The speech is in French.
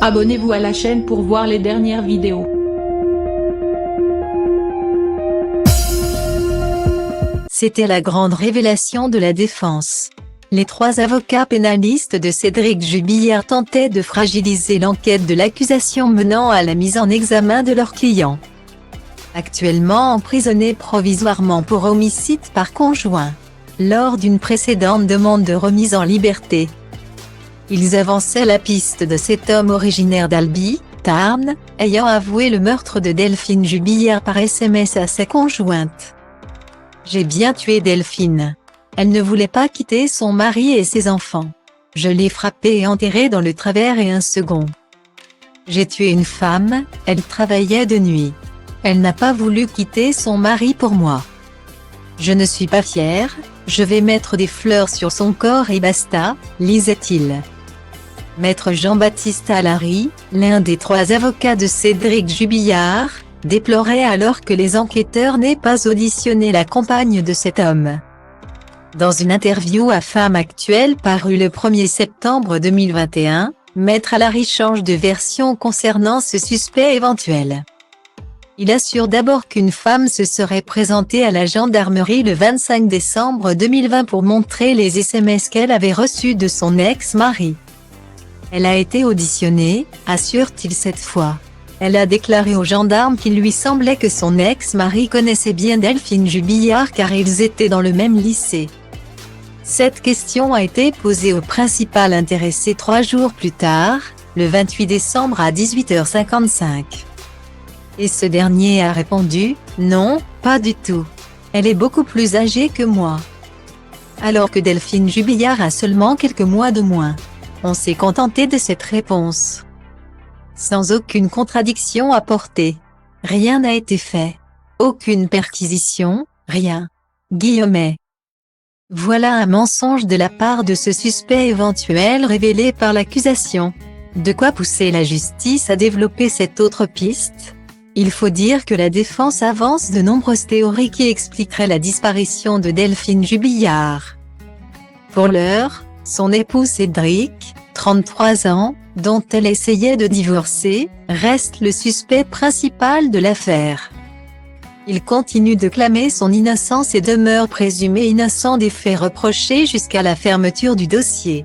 Abonnez-vous à la chaîne pour voir les dernières vidéos. C'était la grande révélation de la défense. Les 3 avocats pénalistes de Cédric Jubillard tentaient de fragiliser l'enquête de l'accusation menant à la mise en examen de leur client. Actuellement emprisonné provisoirement pour homicide par conjoint, lors d'une précédente demande de remise en liberté. Ils avançaient la piste de cet homme originaire d'Albi, Tarn, ayant avoué le meurtre de Delphine Jubillard par SMS à sa conjointe. « J'ai bien tué Delphine. Elle ne voulait pas quitter son mari et ses enfants. Je l'ai frappée et enterrée dans le travers et un second. J'ai tué une femme, elle travaillait de nuit. Elle n'a pas voulu quitter son mari pour moi. Je ne suis pas fier, je vais mettre des fleurs sur son corps et basta », lisait-il. Maître Jean-Baptiste Allary, l'un des 3 avocats de Cédric Jubillard, déplorait alors que les enquêteurs n'aient pas auditionné la compagne de cet homme. Dans une interview à Femme Actuelle parue le 1er septembre 2021, Maître Allary change de version concernant ce suspect éventuel. Il assure d'abord qu'une femme se serait présentée à la gendarmerie le 25 décembre 2020 pour montrer les SMS qu'elle avait reçus de son ex-mari. Elle a été auditionnée, assure-t-il cette fois. Elle a déclaré aux gendarmes qu'il lui semblait que son ex-mari connaissait bien Delphine Jubillard car ils étaient dans le même lycée. Cette question a été posée au principal intéressé 3 jours plus tard, le 28 décembre à 18h55. Et ce dernier a répondu « Non, pas du tout. Elle est beaucoup plus âgée que moi. » Alors que Delphine Jubillard a seulement quelques mois de moins. On s'est contenté de cette réponse. Sans aucune contradiction apportée. Rien n'a été fait. Aucune perquisition, rien. Guillemets. Voilà un mensonge de la part de ce suspect éventuel révélé par l'accusation. De quoi pousser la justice à développer cette autre piste? Il faut dire que la défense avance de nombreuses théories qui expliqueraient la disparition de Delphine Jubillard. Pour l'heure, son époux Cédric, 33 ans, dont elle essayait de divorcer, reste le suspect principal de l'affaire. Il continue de clamer son innocence et demeure présumé innocent des faits reprochés jusqu'à la fermeture du dossier.